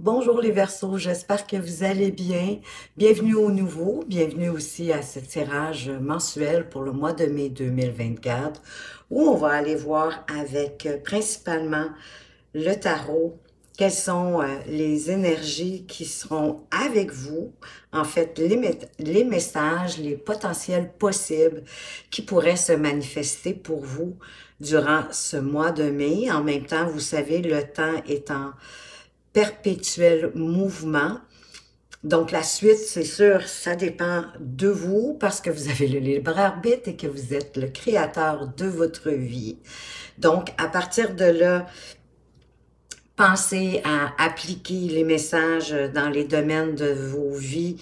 Bonjour les Verseaux, j'espère que vous allez bien. Bienvenue au nouveau, bienvenue aussi à ce tirage mensuel pour le mois de mai 2024 où on va aller voir avec principalement le tarot quelles sont les énergies qui seront avec vous, en fait les messages, les potentiels possibles qui pourraient se manifester pour vous durant ce mois de mai. En même temps, vous savez, le temps est en perpétuel mouvement. Donc, la suite, c'est sûr, ça dépend de vous parce que vous avez le libre arbitre et que vous êtes le créateur de votre vie. Donc, à partir de là, pensez à appliquer les messages dans les domaines de vos vies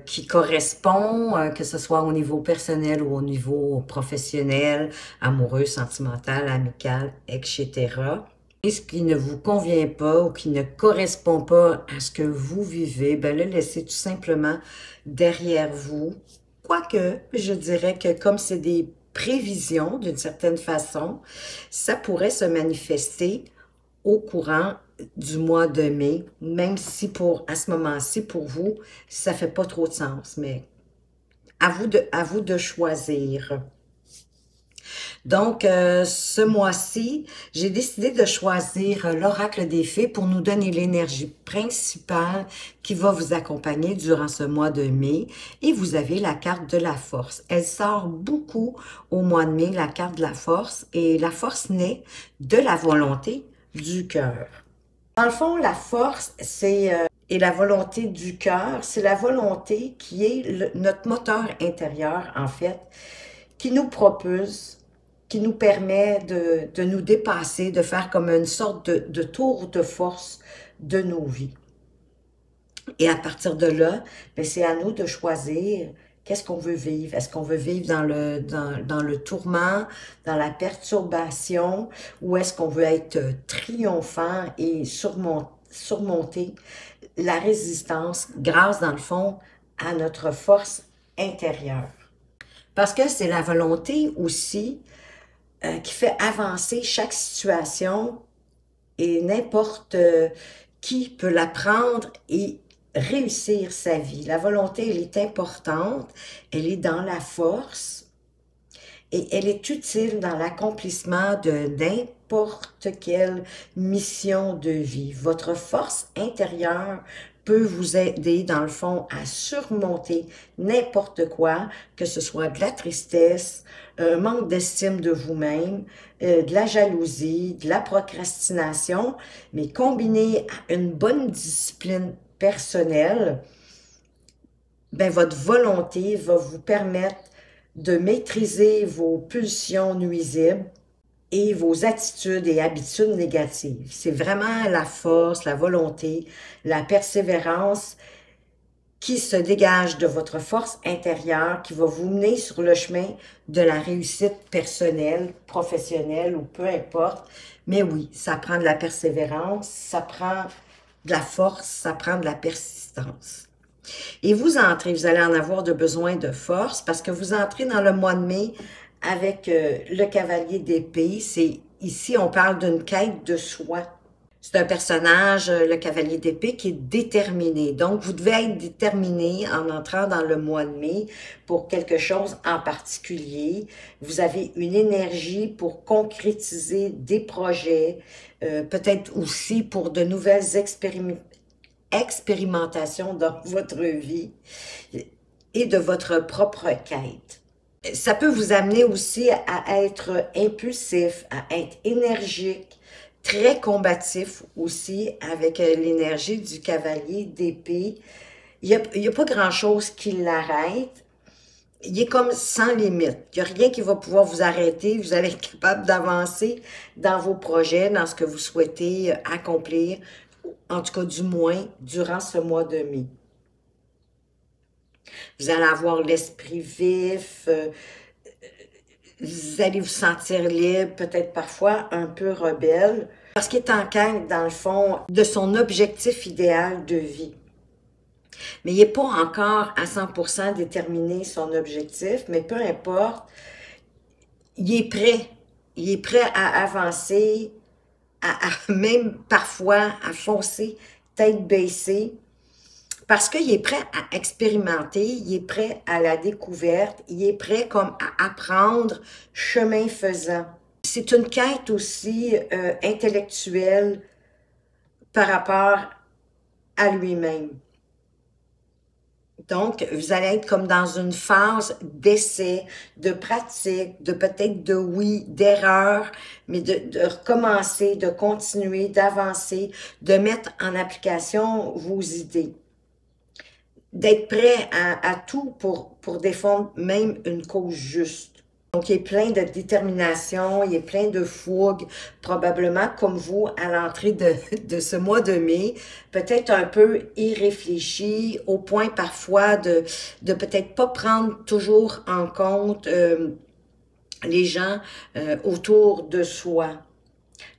qui correspondent, que ce soit au niveau personnel ou au niveau professionnel, amoureux, sentimental, amical, etc. Et ce qui ne vous convient pas ou qui ne correspond pas à ce que vous vivez, ben le laissez tout simplement derrière vous. Quoique, je dirais que comme c'est des prévisions d'une certaine façon, ça pourrait se manifester au courant du mois de mai, même si à ce moment-ci, pour vous, ça fait pas trop de sens, mais à vous de choisir. Donc, ce mois-ci, j'ai décidé de choisir l'oracle des fées pour nous donner l'énergie principale qui va vous accompagner durant ce mois de mai. Et vous avez la carte de la force. Elle sort beaucoup au mois de mai, la carte de la force. Et la force naît de la volonté du cœur. Dans le fond, la force, et la volonté du cœur, c'est la volonté qui est notre moteur intérieur, en fait, qui nous propulse, qui nous permet de nous dépasser, de faire comme une sorte de tour de force de nos vies. Et à partir de là, c'est à nous de choisir qu'est-ce qu'on veut vivre. Est-ce qu'on veut vivre dans le tourment, dans la perturbation, ou est-ce qu'on veut être triomphant et surmonter la résistance grâce, dans le fond, à notre force intérieure. Parce que c'est la volonté aussi qui fait avancer chaque situation et n'importe qui peut la prendre et réussir sa vie. La volonté, elle est importante, elle est dans la force et elle est utile dans l'accomplissement de n'importe quelle mission de vie. Votre force intérieure peut vous aider, dans le fond, à surmonter n'importe quoi, que ce soit de la tristesse, un manque d'estime de vous-même, de la jalousie, de la procrastination, mais combiné à une bonne discipline personnelle, ben votre volonté va vous permettre de maîtriser vos pulsions nuisibles et vos attitudes et habitudes négatives. C'est vraiment la force, la volonté, la persévérance qui se dégage de votre force intérieure qui va vous mener sur le chemin de la réussite personnelle, professionnelle ou peu importe. Mais oui, ça prend de la persévérance, ça prend de la force, ça prend de la persistance. Et vous entrez, vous allez en avoir de besoin de force parce que vous entrez dans le mois de mai avec le cavalier d'épée. Ici, on parle d'une quête de soi. C'est un personnage, le cavalier d'épée, qui est déterminé. Donc, vous devez être déterminé en entrant dans le mois de mai pour quelque chose en particulier. Vous avez une énergie pour concrétiser des projets, peut-être aussi pour de nouvelles expérimentations dans votre vie et de votre propre quête. Ça peut vous amener aussi à être impulsif, à être énergique, très combatif aussi avec l'énergie du cavalier d'épée. Il y a pas grand-chose qui l'arrête. Il est comme sans limite. Il n'y a rien qui va pouvoir vous arrêter. Vous allez être capable d'avancer dans vos projets, dans ce que vous souhaitez accomplir, en tout cas du moins durant ce mois de mai. Vous allez avoir l'esprit vif, vous allez vous sentir libre, peut-être parfois un peu rebelle, parce qu'il est en quête, dans le fond, de son objectif idéal de vie. Mais il n'est pas encore à 100% déterminé son objectif, mais peu importe, il est prêt. Il est prêt à avancer, même parfois à foncer tête baissée, parce qu'il est prêt à expérimenter, il est prêt à la découverte, il est prêt comme à apprendre chemin faisant. C'est une quête aussi intellectuelle par rapport à lui-même. Donc, vous allez être comme dans une phase d'essai, de pratique, de peut-être de oui, d'erreur, mais de recommencer, de continuer, d'avancer, de mettre en application vos idées. D'être prêt à tout pour défendre même une cause juste. Donc, il est plein de détermination, il est plein de fougue, probablement comme vous à l'entrée de ce mois de mai, peut-être un peu irréfléchi, au point parfois de peut-être pas prendre toujours en compte les gens autour de soi.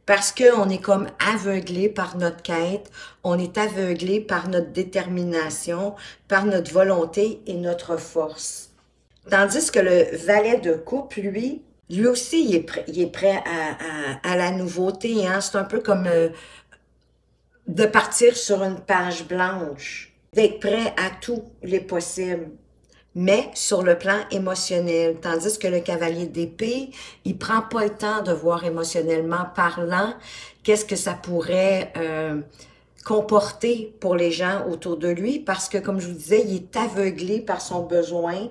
Parce qu'on est comme aveuglé par notre quête, on est aveuglé par notre détermination, par notre volonté et notre force. Tandis que le valet de coupe, lui aussi, il est prêt à la nouveauté. Hein? C'est un peu comme de partir sur une page blanche, d'être prêt à tous les possibles, mais sur le plan émotionnel. Tandis que le cavalier d'épée, il prend pas le temps de voir émotionnellement parlant qu'est-ce que ça pourrait comporter pour les gens autour de lui, parce que, comme je vous disais, il est aveuglé par son besoin,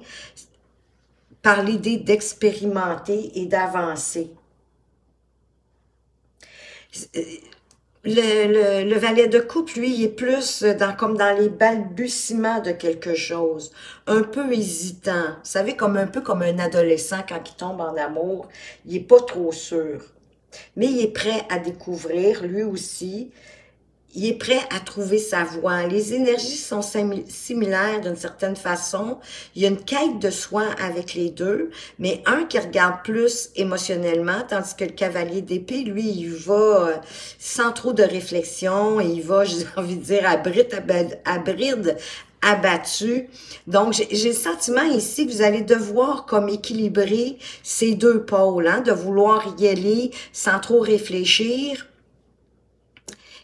par l'idée d'expérimenter et d'avancer. Le valet de coupe, lui, il est plus comme dans les balbutiements de quelque chose, un peu hésitant. Vous savez, un peu comme un adolescent quand il tombe en amour, il est pas trop sûr. Mais il est prêt à découvrir, lui aussi. Il est prêt à trouver sa voie. Les énergies sont similaires d'une certaine façon. Il y a une quête de soi avec les deux, mais un qui regarde plus émotionnellement, tandis que le cavalier d'épée, lui, il va sans trop de réflexion, et il va, j'ai envie de dire, à bride abattu. Donc, j'ai le sentiment ici que vous allez devoir comme équilibrer ces deux pôles, hein, de vouloir y aller sans trop réfléchir,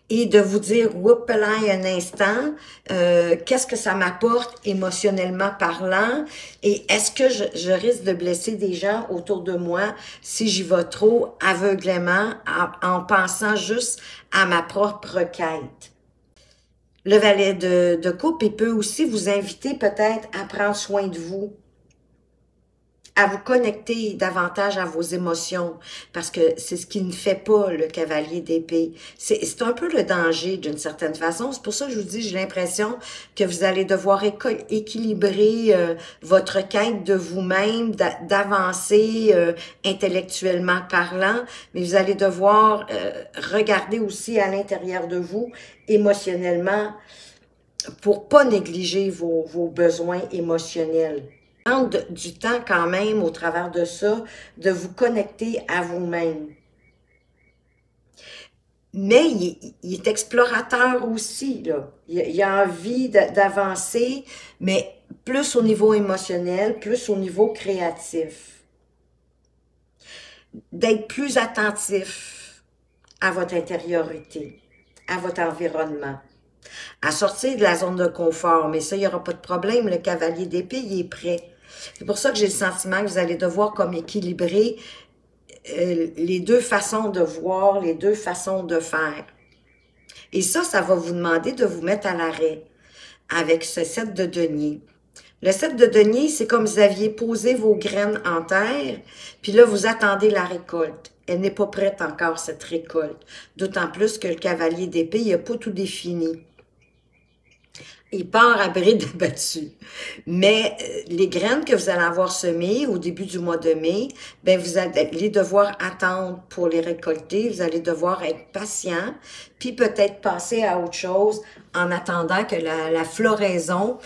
et de vous dire, oups là, un instant, qu'est-ce que ça m'apporte émotionnellement parlant, et est-ce que je risque de blesser des gens autour de moi si j'y vais trop aveuglément en pensant juste à ma propre quête. Le valet de coupe, il peut aussi vous inviter peut-être à prendre soin de vous, à vous connecter davantage à vos émotions, parce que c'est ce qui ne fait pas le cavalier d'épée. C'est un peu le danger d'une certaine façon. C'est pour ça que je vous dis, j'ai l'impression que vous allez devoir équilibrer votre quête de vous-même, d'avancer intellectuellement parlant, mais vous allez devoir regarder aussi à l'intérieur de vous, émotionnellement, pour pas négliger vos besoins émotionnels. Prendre du temps quand même au travers de ça, de vous connecter à vous-même. Mais il est explorateur aussi, là. Il a envie d'avancer, mais plus au niveau émotionnel, plus au niveau créatif. D'être plus attentif à votre intériorité, à votre environnement, à sortir de la zone de confort. Mais ça, il n'y aura pas de problème. Le cavalier d'épée, il est prêt. C'est pour ça que j'ai le sentiment que vous allez devoir comme équilibrer les deux façons de voir, les deux façons de faire. Et ça va vous demander de vous mettre à l'arrêt avec ce 7 de denier. Le 7 de denier, c'est comme vous aviez posé vos graines en terre, puis là, vous attendez la récolte. Elle n'est pas prête encore, cette récolte. D'autant plus que le cavalier d'épée, il n'a pas tout défini. Il part à bride abattu. Mais les graines que vous allez avoir semées au début du mois de mai, ben vous allez devoir attendre pour les récolter. Vous allez devoir être patient, puis peut-être passer à autre chose en attendant que la floraison,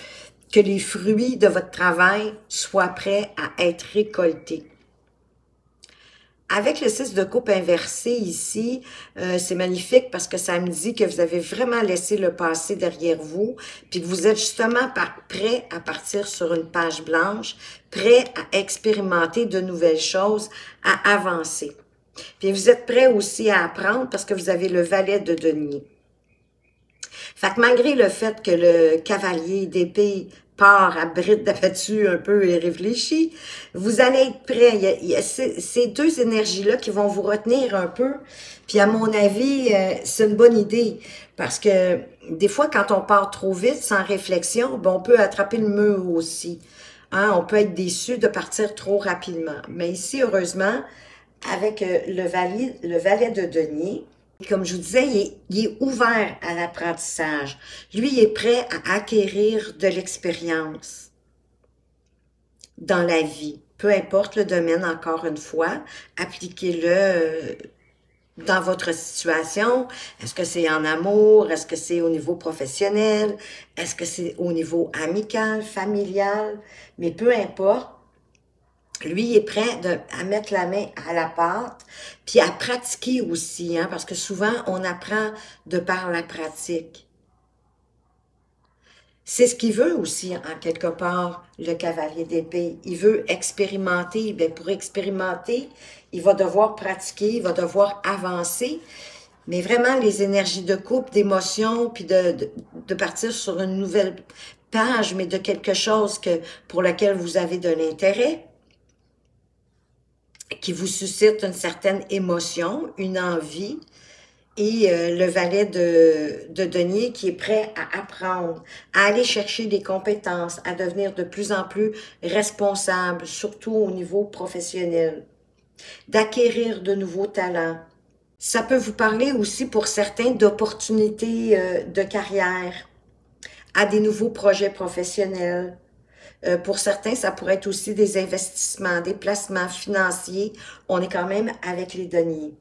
que les fruits de votre travail soient prêts à être récoltés. Avec le 6 de coupe inversé ici, c'est magnifique parce que ça me dit que vous avez vraiment laissé le passé derrière vous, puis que vous êtes justement prêt à partir sur une page blanche, prêt à expérimenter de nouvelles choses, à avancer. Puis vous êtes prêt aussi à apprendre parce que vous avez le valet de denier. Fait que malgré le fait que le cavalier d'épée part à bride d'abattu un peu et réfléchi, vous allez être prêt. Il y a ces deux énergies-là qui vont vous retenir un peu. Puis à mon avis, c'est une bonne idée. Parce que des fois, quand on part trop vite, sans réflexion, ben, on peut attraper le mur aussi. Hein, on peut être déçu de partir trop rapidement. Mais ici, heureusement, avec le valet de denier, comme je vous disais, il est ouvert à l'apprentissage. Lui, il est prêt à acquérir de l'expérience dans la vie. Peu importe le domaine, encore une fois, appliquez-le dans votre situation. Est-ce que c'est en amour? Est-ce que c'est au niveau professionnel? Est-ce que c'est au niveau amical, familial? Mais peu importe. Lui, il est prêt à mettre la main à la pâte, puis à pratiquer aussi, hein, parce que souvent, on apprend de par la pratique. C'est ce qu'il veut aussi, en quelque part, le cavalier d'épée. Il veut expérimenter. Bien, pour expérimenter, il va devoir pratiquer, il va devoir avancer. Mais vraiment, les énergies de couple, d'émotion, puis de partir sur une nouvelle page, mais de quelque chose pour lequel vous avez de l'intérêt, qui vous suscite une certaine émotion, une envie, et le valet de denier qui est prêt à apprendre, à aller chercher des compétences, à devenir de plus en plus responsable, surtout au niveau professionnel, d'acquérir de nouveaux talents. Ça peut vous parler aussi pour certains d'opportunités de carrière, à des nouveaux projets professionnels. Pour certains, ça pourrait être aussi des investissements, des placements financiers. On est quand même avec les deniers.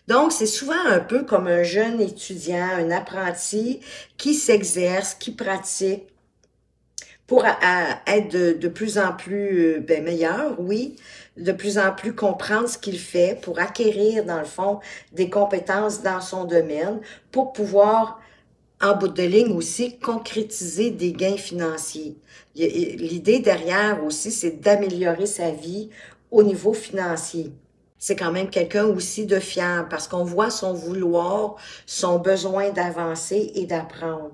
Donc, c'est souvent un peu comme un jeune étudiant, un apprenti qui s'exerce, qui pratique pour être de plus en plus meilleur, oui, de plus en plus comprendre ce qu'il fait pour acquérir, dans le fond, des compétences dans son domaine, pour pouvoir en bout de ligne aussi, concrétiser des gains financiers. L'idée derrière aussi, c'est d'améliorer sa vie au niveau financier. C'est quand même quelqu'un aussi de fiable parce qu'on voit son vouloir, son besoin d'avancer et d'apprendre.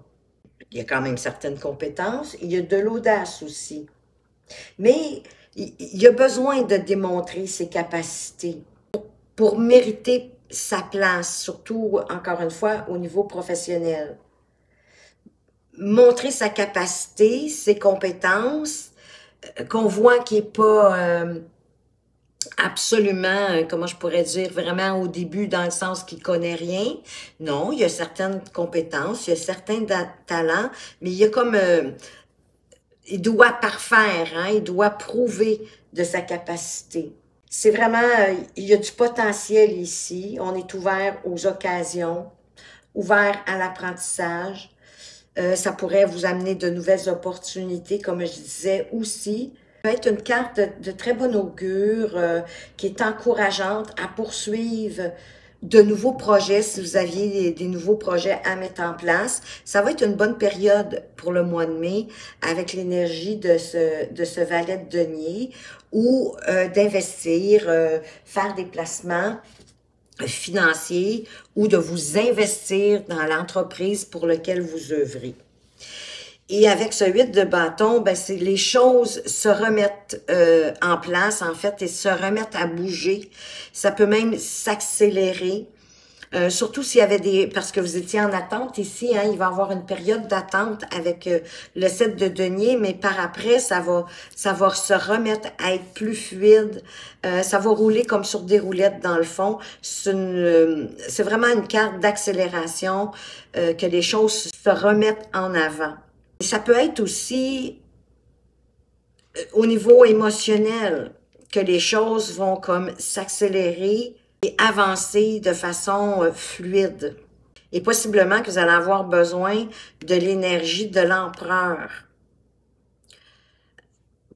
Il y a quand même certaines compétences, il y a de l'audace aussi. Mais il a besoin de démontrer ses capacités pour mériter sa place, surtout, encore une fois, au niveau professionnel. Montrer sa capacité, ses compétences, qu'on voit qu'il n'est pas absolument, comment je pourrais dire, vraiment au début dans le sens qu'il connaît rien. Non, il y a certaines compétences, il y a certains talents, mais il y a comme, il doit parfaire, hein, il doit prouver de sa capacité. C'est vraiment, il y a du potentiel ici, on est ouvert aux occasions, ouvert à l'apprentissage. Ça pourrait vous amener de nouvelles opportunités, comme je disais aussi. Ça peut être une carte de très bon augure qui est encourageante à poursuivre de nouveaux projets, si vous aviez des nouveaux projets à mettre en place. Ça va être une bonne période pour le mois de mai avec l'énergie de ce valet de denier ou d'investir, faire des placements financier ou de vous investir dans l'entreprise pour laquelle vous œuvrez. Et avec ce 8 de bâton, ben les choses se remettent en place, en fait, et se remettent à bouger. Ça peut même s'accélérer. Surtout s'il y avait parce que vous étiez en attente ici, hein, il va y avoir une période d'attente avec le 7 de denier, mais par après, ça va se remettre à être plus fluide, ça va rouler comme sur des roulettes dans le fond. C'est vraiment une carte d'accélération, que les choses se remettent en avant. Et ça peut être aussi au niveau émotionnel, que les choses vont comme s'accélérer et avancer de façon fluide. Et possiblement que vous allez avoir besoin de l'énergie de l'empereur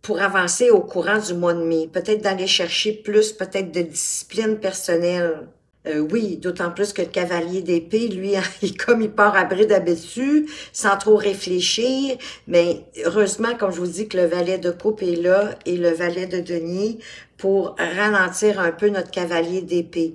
pour avancer au courant du mois de mai. Peut-être d'aller chercher plus, peut-être de discipline personnelle. Oui, d'autant plus que le cavalier d'épée, lui, comme il part à bride abattu, sans trop réfléchir, mais heureusement, comme je vous dis, que le valet de coupe est là et le valet de denier pour ralentir un peu notre cavalier d'épée.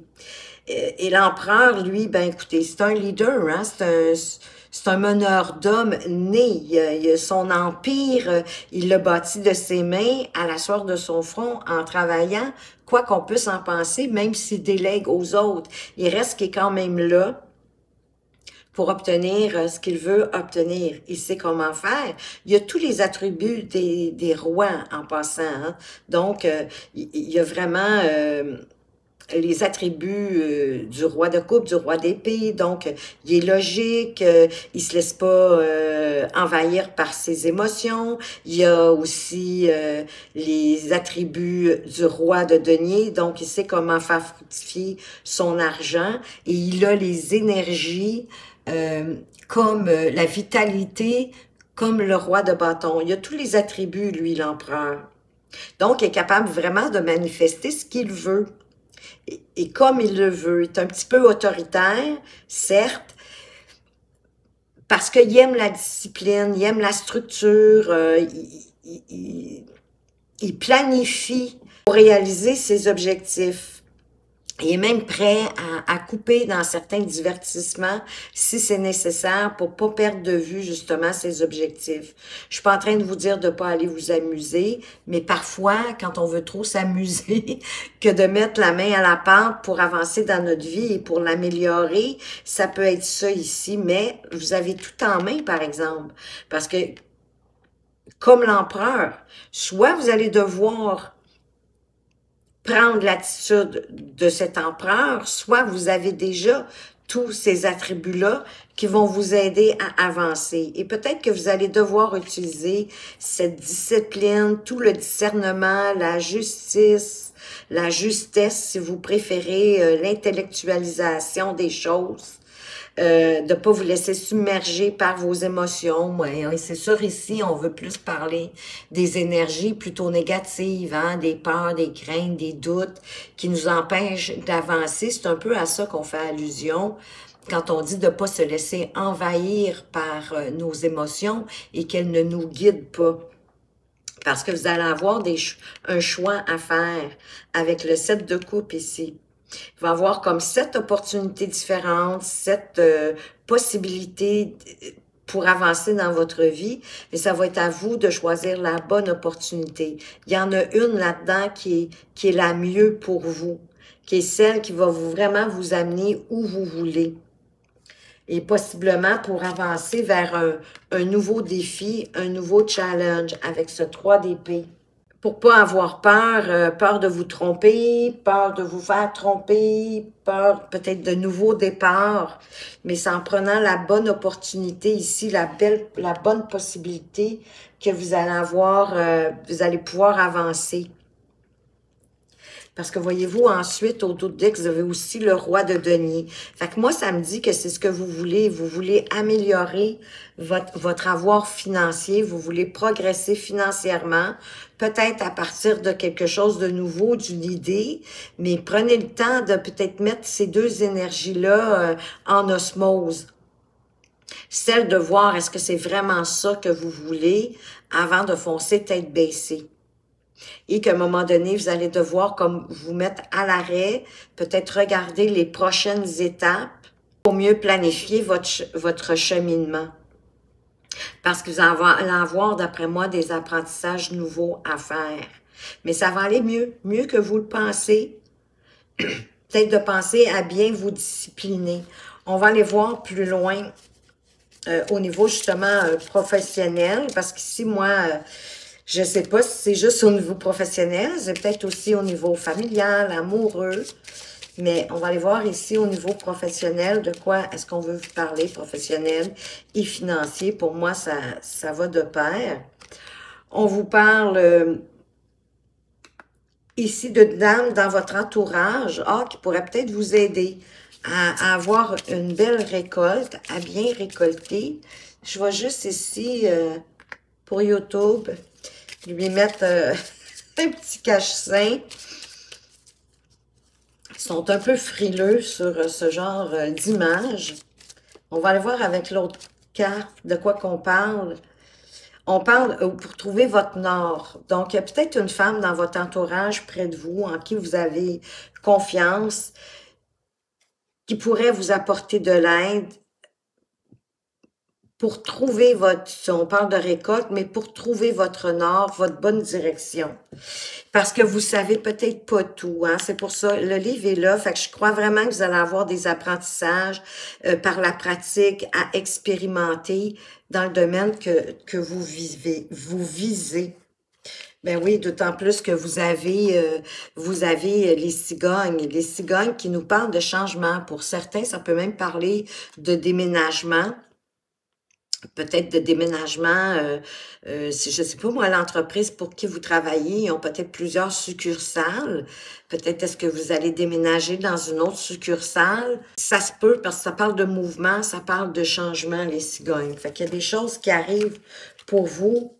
Et l'empereur, lui, ben écoutez, c'est un leader, hein, c'est un meneur d'hommes né. Il a son empire, il l'a bâti de ses mains à la sueur de son front en travaillant, quoi qu'on puisse en penser, même s'il délègue aux autres. Il reste qu'il est quand même là pour obtenir ce qu'il veut obtenir. Il sait comment faire. Il y a tous les attributs des rois en passant. Hein. Donc, il y a vraiment les attributs du roi de coupe, du roi d'épée. Donc, il est logique, il se laisse pas envahir par ses émotions. Il y a aussi les attributs du roi de denier. Donc, il sait comment faire fructifier son argent. Et il a les énergies comme la vitalité, comme le roi de bâton. Il a tous les attributs, lui, l'empereur. Donc, il est capable vraiment de manifester ce qu'il veut. Et comme il le veut. Il est un petit peu autoritaire, certes, parce qu'il aime la discipline, il aime la structure, il planifie pour réaliser ses objectifs. Il est même prêt à couper dans certains divertissements si c'est nécessaire pour pas perdre de vue justement ses objectifs. Je suis pas en train de vous dire de pas aller vous amuser, mais parfois, quand on veut trop s'amuser, que de mettre la main à la pâte pour avancer dans notre vie et pour l'améliorer, ça peut être ça ici, mais vous avez tout en main, par exemple. Parce que, comme l'empereur, soit vous allez devoir prendre l'attitude de cet empereur, soit vous avez déjà tous ces attributs-là qui vont vous aider à avancer. Et peut-être que vous allez devoir utiliser cette discipline, tout le discernement, la justice, la justesse, si vous préférez, l'intellectualisation des choses. De pas vous laisser submerger par vos émotions. Ouais, c'est sûr, ici, on veut plus parler des énergies plutôt négatives, hein, des peurs, des craintes, des doutes qui nous empêchent d'avancer. C'est un peu à ça qu'on fait allusion quand on dit de pas se laisser envahir par nos émotions et qu'elles ne nous guident pas. Parce que vous allez avoir un choix à faire avec le 7 de coupe ici. Il va y avoir comme 7 opportunités différentes, 7 possibilités pour avancer dans votre vie. Et ça va être à vous de choisir la bonne opportunité. Il y en a une là-dedans qui est la mieux pour vous, qui est celle qui va vraiment vous amener où vous voulez. Et possiblement pour avancer vers un nouveau défi, un nouveau challenge avec ce 3 d'épée. Pour pas avoir peur, peur de vous tromper, peur de vous faire tromper, peur peut-être de nouveaux départs, mais c'est en prenant la bonne opportunité ici, la bonne possibilité que vous allez avoir, vous allez pouvoir avancer. Parce que voyez-vous, ensuite, au dos de deck, vous avez aussi le roi de denier. Fait que moi, ça me dit que c'est ce que vous voulez. Vous voulez améliorer votre avoir financier. Vous voulez progresser financièrement. Peut-être à partir de quelque chose de nouveau, d'une idée. Mais prenez le temps de peut-être mettre ces deux énergies-là en osmose. Celle de voir est-ce que c'est vraiment ça que vous voulez avant de foncer tête baissée. Et qu'à un moment donné, vous allez devoir comme vous mettre à l'arrêt, peut-être regarder les prochaines étapes pour mieux planifier votre cheminement. Parce que vous allez avoir, d'après moi, des apprentissages nouveaux à faire. Mais ça va aller mieux que vous le pensez. Peut-être de penser à bien vous discipliner. On va aller voir plus loin au niveau justement professionnel, parce qu'ici, moi... je ne sais pas si c'est juste au niveau professionnel, c'est peut-être aussi au niveau familial, amoureux, mais on va aller voir ici au niveau professionnel de quoi est-ce qu'on veut vous parler, professionnel et financier. Pour moi, ça va de pair. On vous parle ici de dames dans votre entourage qui pourraient peut-être vous aider à avoir une belle récolte, à bien récolter. Je vois juste ici pour YouTube... lui mettre un petit cache-sein. Ils sont un peu frileux sur ce genre d'image. On va aller voir avec l'autre carte de quoi qu'on parle. On parle pour trouver votre nord. Donc, il y a peut-être une femme dans votre entourage près de vous en qui vous avez confiance. qui pourrait vous apporter de l'aide pour trouver votre, on parle de récolte, mais pour trouver votre nord, votre bonne direction. Parce que vous savez peut-être pas tout, hein? C'est pour ça, le livre est là, fait que je crois vraiment que vous allez avoir des apprentissages par la pratique à expérimenter dans le domaine que vous visez. Ben oui, d'autant plus que vous avez les cigognes. Les cigognes qui nous parlent de changement. Pour certains, ça peut même parler de déménagement. Peut-être de déménagement, si je sais pas moi, l'entreprise pour qui vous travaillez, ils ont peut-être plusieurs succursales. Peut-être est-ce que vous allez déménager dans une autre succursale. Ça se peut parce que ça parle de mouvement, ça parle de changement, les cigognes. Fait qu'il y a des choses qui arrivent pour vous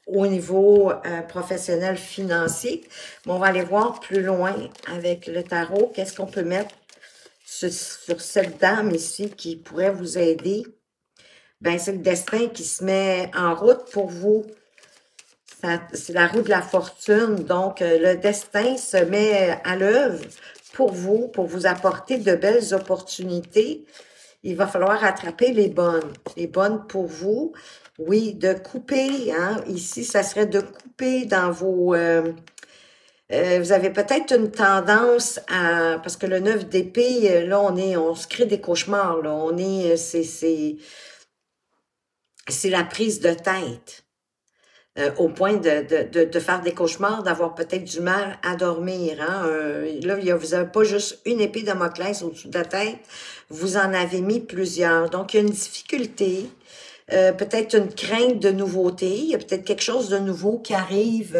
au niveau professionnel financier. Mais on va aller voir plus loin avec le tarot. Qu'est-ce qu'on peut mettre sur cette dame ici qui pourrait vous aider? Ben, c'est le destin qui se met en route pour vous. C'est la roue de la fortune. Donc, le destin se met à l'œuvre pour vous apporter de belles opportunités. Il va falloir attraper les bonnes. Les bonnes pour vous. Oui, de couper. Hein? Ici, ça serait de couper dans vos... vous avez peut-être une tendance à... Parce que le 9 d'épée, là, on se crée des cauchemars. Là. C'est la prise de tête. Au point de faire des cauchemars, d'avoir peut-être du mal à dormir. Hein? Là, vous n'avez pas juste une épée de Damoclès au-dessus de la tête, vous en avez mis plusieurs. Donc, il y a une difficulté, peut-être une crainte de nouveauté, il y a peut-être quelque chose de nouveau qui arrive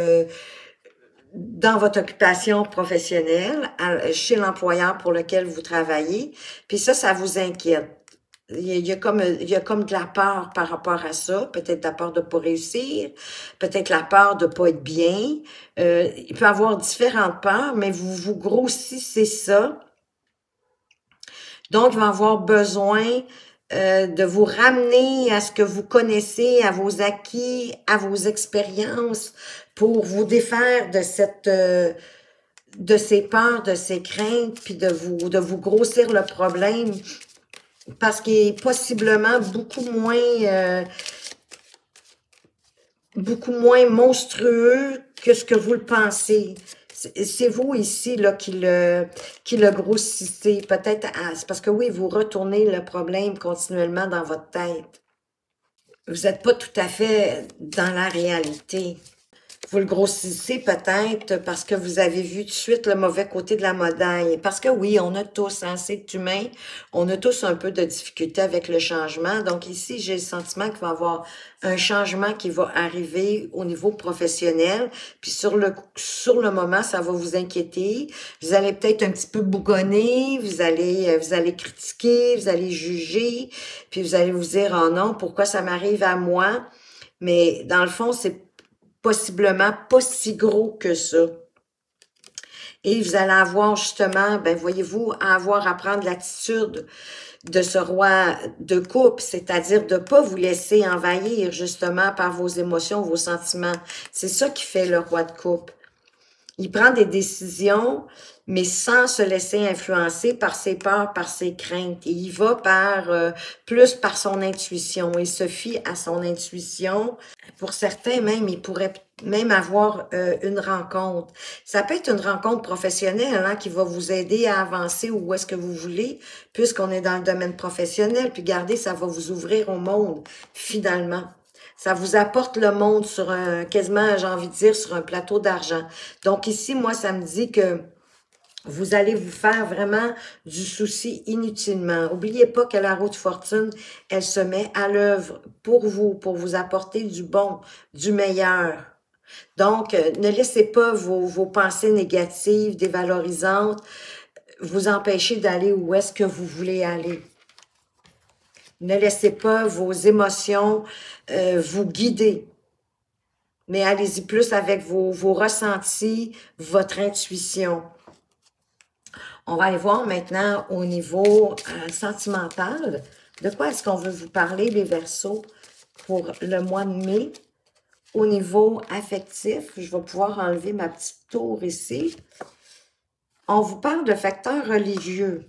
dans votre occupation professionnelle, chez l'employeur pour lequel vous travaillez, puis ça vous inquiète. Il y a comme de la peur par rapport à ça, peut-être la peur de pas réussir, peut-être la peur de pas être bien. Il peut y avoir différentes peurs, mais vous grossissez ça. Donc, il va avoir besoin de vous ramener à ce que vous connaissez, à vos acquis, à vos expériences, pour vous défaire de de ces peurs, de ces craintes, puis de vous grossir le problème. Parce qu'il est possiblement beaucoup moins monstrueux que ce que vous le pensez. C'est vous ici là qui le grossissez. Peut-être, c'est parce que oui, vous retournez le problème continuellement dans votre tête. Vous n'êtes pas tout à fait dans la réalité. Vous le grossissez peut-être parce que vous avez vu tout de suite le mauvais côté de la médaille. Parce que oui, on a tous, hein, c'est humain, on a tous un peu de difficulté avec le changement. Donc ici, j'ai le sentiment qu'il va y avoir un changement qui va arriver au niveau professionnel. Puis sur le moment, ça va vous inquiéter. Vous allez peut-être un petit peu bougonner, vous allez critiquer, vous allez juger, puis vous allez vous dire, oh non, pourquoi ça m'arrive à moi? Mais dans le fond, c'est possiblement pas si gros que ça. Et vous allez avoir justement, ben voyez-vous, à prendre l'attitude de ce roi de coupe, c'est-à-dire de pas vous laisser envahir justement par vos émotions, vos sentiments. C'est ça qui fait le roi de coupe. Il prend des décisions, mais sans se laisser influencer par ses peurs, par ses craintes. Et il va plus par son intuition. Il se fie à son intuition. Pour certains, même, il pourrait même avoir une rencontre. Ça peut être une rencontre professionnelle hein, qui va vous aider à avancer où est-ce que vous voulez, puisqu'on est dans le domaine professionnel. Puis regardez, ça va vous ouvrir au monde, finalement. Ça vous apporte le monde sur quasiment, j'ai envie de dire, sur un plateau d'argent. Donc ici, moi, ça me dit que vous allez vous faire vraiment du souci inutilement. N'oubliez pas que la roue de fortune, elle se met à l'œuvre pour vous apporter du bon, du meilleur. Donc, ne laissez pas vos pensées négatives, dévalorisantes, vous empêcher d'aller où est-ce que vous voulez aller. Ne laissez pas vos émotions vous guider. Mais allez-y plus avec vos ressentis, votre intuition. On va aller voir maintenant au niveau sentimental. De quoi est-ce qu'on veut vous parler, les Verseaux, pour le mois de mai? Au niveau affectif, je vais pouvoir enlever ma petite tour ici. On vous parle de facteurs religieux.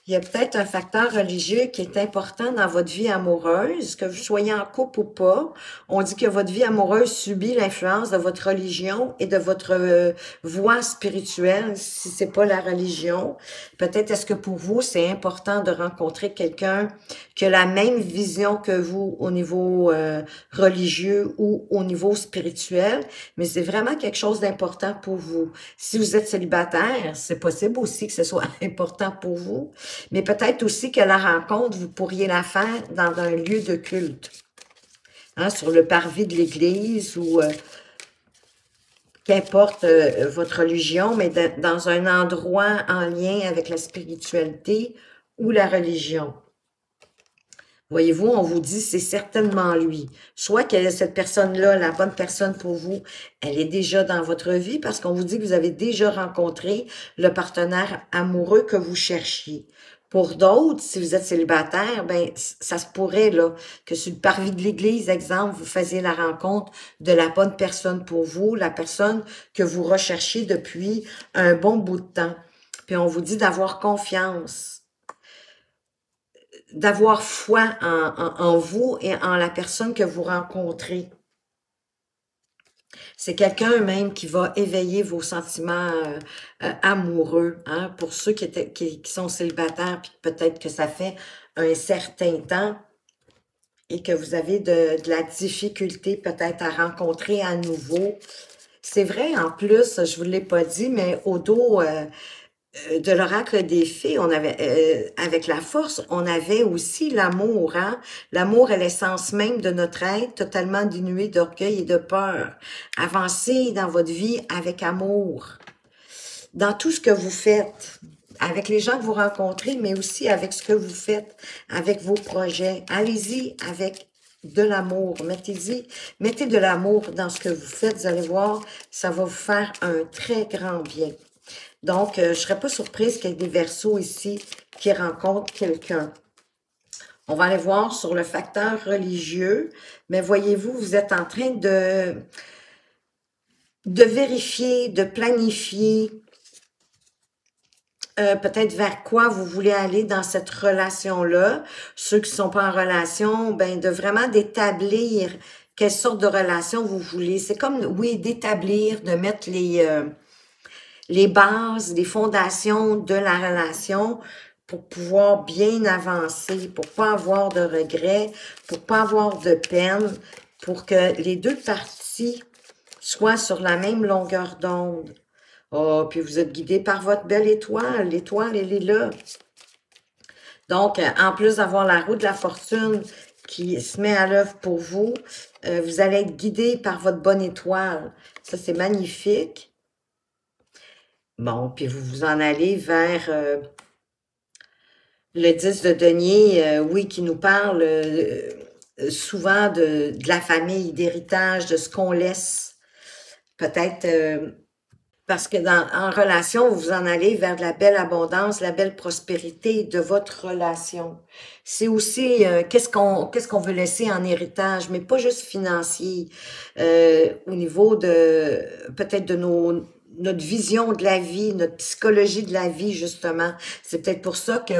Il y a peut-être un facteur religieux qui est important dans votre vie amoureuse, que vous soyez en couple ou pas. On dit que votre vie amoureuse subit l'influence de votre religion et de votre voie spirituelle, si c'est pas la religion. Peut-être est-ce que pour vous, c'est important de rencontrer quelqu'un qui a la même vision que vous au niveau religieux ou au niveau spirituel, mais c'est vraiment quelque chose d'important pour vous. Si vous êtes célibataire, c'est possible aussi que ce soit important pour vous. Mais peut-être aussi que la rencontre, vous pourriez la faire dans un lieu de culte, hein, sur le parvis de l'église ou qu'importe votre religion, mais dans un endroit en lien avec la spiritualité ou la religion. Voyez-vous, on vous dit, c'est certainement lui. Soit que cette personne-là, la bonne personne pour vous, elle est déjà dans votre vie parce qu'on vous dit que vous avez déjà rencontré le partenaire amoureux que vous cherchiez. Pour d'autres, si vous êtes célibataire, ben ça se pourrait là que sur le parvis de l'église, exemple, vous faisiez la rencontre de la bonne personne pour vous, la personne que vous recherchiez depuis un bon bout de temps. Puis on vous dit d'avoir confiance, d'avoir foi en vous et en la personne que vous rencontrez. C'est quelqu'un même qui va éveiller vos sentiments amoureux, hein, pour ceux qui sont célibataires, puis peut-être que ça fait un certain temps et que vous avez de la difficulté peut-être à rencontrer à nouveau. C'est vrai, en plus, je vous l'ai pas dit, mais au dos de l'oracle des fées, on avait avec la force, on avait aussi l'amour, hein? L'amour est l'essence même de notre être, totalement dénué d'orgueil et de peur. Avancez dans votre vie avec amour, dans tout ce que vous faites, avec les gens que vous rencontrez, mais aussi avec ce que vous faites, avec vos projets. Allez-y avec de l'amour, mettez de l'amour dans ce que vous faites, vous allez voir, ça va vous faire un très grand bien. Donc, je ne serais pas surprise qu'il y ait des Verseaux ici qui rencontrent quelqu'un. On va aller voir sur le facteur religieux, mais voyez-vous, vous êtes en train de vérifier, de planifier peut-être vers quoi vous voulez aller dans cette relation-là. Ceux qui ne sont pas en relation, ben de vraiment d'établir quelle sorte de relation vous voulez. C'est comme, oui, d'établir, de mettre les bases, les fondations de la relation pour pouvoir bien avancer, pour pas avoir de regrets, pour pas avoir de peine, pour que les deux parties soient sur la même longueur d'onde. Oh, puis vous êtes guidé par votre belle étoile. L'étoile, elle est là. Donc, en plus d'avoir la roue de la fortune qui se met à l'œuvre pour vous, vous allez être guidé par votre bonne étoile. Ça, c'est magnifique. Bon, puis vous vous en allez vers le 10 de denier, oui, qui nous parle souvent de la famille, d'héritage, de ce qu'on laisse. Peut-être parce que en relation, vous vous en allez vers de la belle abondance, la belle prospérité de votre relation. C'est aussi qu'est-ce qu'on veut laisser en héritage, mais pas juste financier, au niveau de peut-être de notre vision de la vie, notre psychologie de la vie, justement. C'est peut-être pour ça que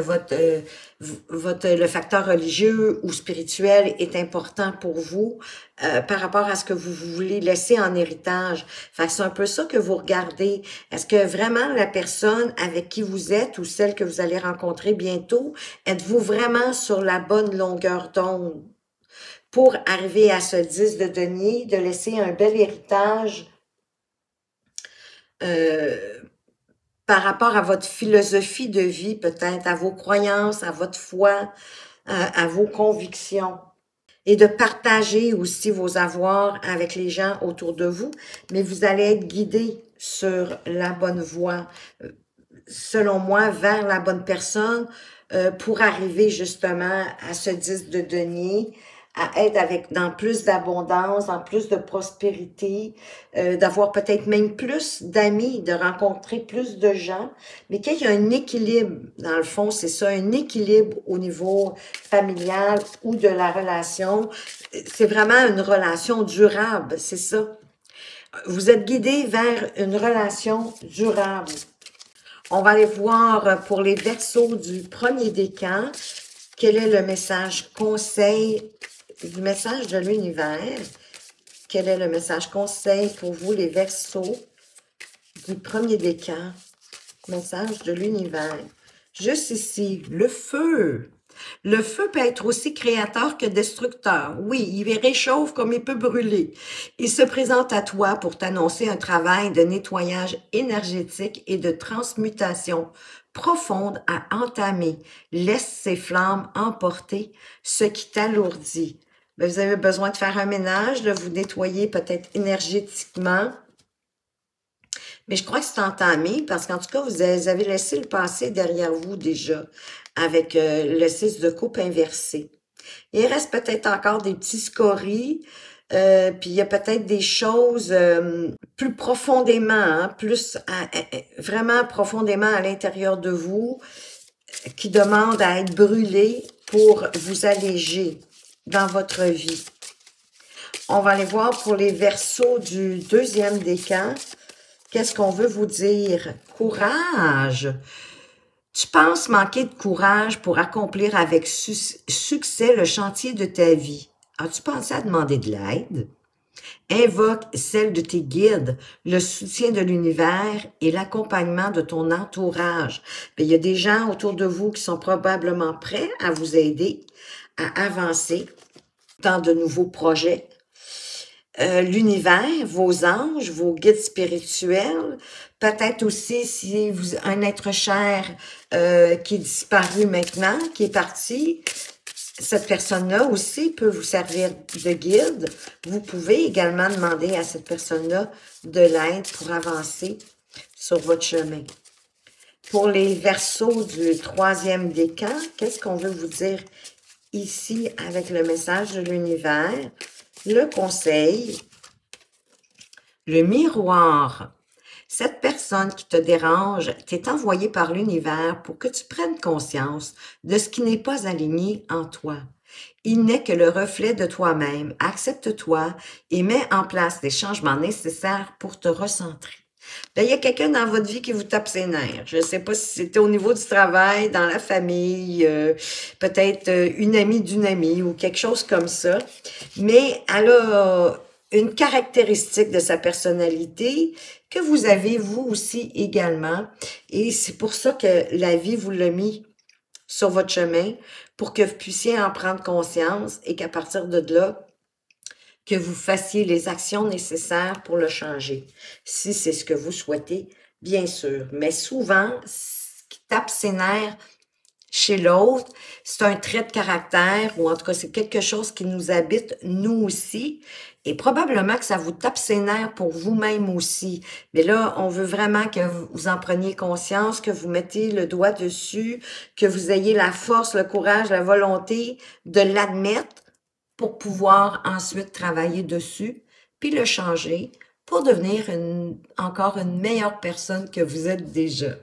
le facteur religieux ou spirituel est important pour vous par rapport à ce que vous voulez laisser en héritage. Fait que c'est un peu ça que vous regardez. Est-ce que vraiment la personne avec qui vous êtes ou celle que vous allez rencontrer bientôt, êtes-vous vraiment sur la bonne longueur d'onde pour arriver à ce 10 de denier, de laisser un bel héritage par rapport à votre philosophie de vie, peut-être, à vos croyances, à votre foi, à vos convictions. Et de partager aussi vos avoirs avec les gens autour de vous, mais vous allez être guidé sur la bonne voie, selon moi, vers la bonne personne pour arriver justement à ce 10 de denier, à être dans plus d'abondance, dans plus de prospérité, d'avoir peut-être même plus d'amis, de rencontrer plus de gens, mais qu'il y ait un équilibre, dans le fond, c'est ça, un équilibre au niveau familial ou de la relation. C'est vraiment une relation durable, c'est ça. Vous êtes guidé vers une relation durable. On va aller voir pour les Verseaux du premier décan. Quel est le message conseil du message de l'univers? Quel est le message conseil pour vous, les Verseaux du premier décan? Message de l'univers. Juste ici, le feu. Le feu peut être aussi créateur que destructeur. Oui, il réchauffe comme il peut brûler. Il se présente à toi pour t'annoncer un travail de nettoyage énergétique et de transmutation profonde à entamer. Laisse ces flammes emporter ce qui t'alourdit. Vous avez besoin de faire un ménage, de vous nettoyer peut-être énergétiquement. Mais je crois que c'est entamé parce qu'en tout cas, vous avez laissé le passé derrière vous déjà avec le 6 de coupe inversé. Il reste peut-être encore des petits scories, puis il y a peut-être des choses plus profondément, hein, vraiment profondément à l'intérieur de vous qui demandent à être brûlées pour vous alléger dans votre vie. On va aller voir pour les Verseaux du deuxième décan. Qu'est-ce qu'on veut vous dire? Courage. Tu penses manquer de courage pour accomplir avec succès le chantier de ta vie. As-tu pensé à demander de l'aide? Invoque celle de tes guides, le soutien de l'univers et l'accompagnement de ton entourage. Bien, il y a des gens autour de vous qui sont probablement prêts à vous aider à avancer dans de nouveaux projets. L'univers, vos anges, vos guides spirituels, peut-être aussi si vous un être cher qui est disparu maintenant, qui est parti, cette personne-là aussi peut vous servir de guide. Vous pouvez également demander à cette personne-là de l'aide pour avancer sur votre chemin. Pour les Verseaux du troisième décan, qu'est-ce qu'on veut vous dire ici avec le message de l'univers? Le conseil, le miroir. Cette personne qui te dérange t'est envoyée par l'univers pour que tu prennes conscience de ce qui n'est pas aligné en toi. Il n'est que le reflet de toi-même. Accepte-toi et mets en place les changements nécessaires pour te recentrer. Là, il y a quelqu'un dans votre vie qui vous tape ses nerfs. Je ne sais pas si c'était au niveau du travail, dans la famille, peut-être une amie d'une amie ou quelque chose comme ça. Mais elle a une caractéristique de sa personnalité que vous avez vous aussi également. Et c'est pour ça que la vie vous l'a mis sur votre chemin, pour que vous puissiez en prendre conscience et qu'à partir de là, que vous fassiez les actions nécessaires pour le changer, si c'est ce que vous souhaitez, bien sûr. Mais souvent, ce qui tape ses nerfs chez l'autre, c'est un trait de caractère, ou en tout cas, c'est quelque chose qui nous habite, nous aussi, et probablement que ça vous tape ses nerfs pour vous-même aussi. Mais là, on veut vraiment que vous en preniez conscience, que vous mettiez le doigt dessus, que vous ayez la force, le courage, la volonté de l'admettre, pour pouvoir ensuite travailler dessus, puis le changer pour devenir encore une meilleure personne que vous êtes déjà.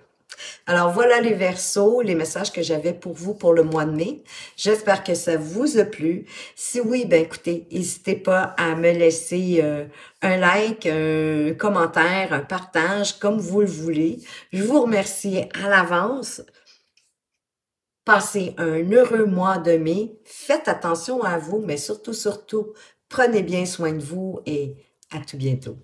Alors voilà les Verseaux, les messages que j'avais pour vous pour le mois de mai. J'espère que ça vous a plu. Si oui, ben écoutez, n'hésitez pas à me laisser un like, un commentaire, un partage, comme vous le voulez. Je vous remercie à l'avance. Passez un heureux mois de mai. Faites attention à vous, mais surtout, prenez bien soin de vous et à tout bientôt.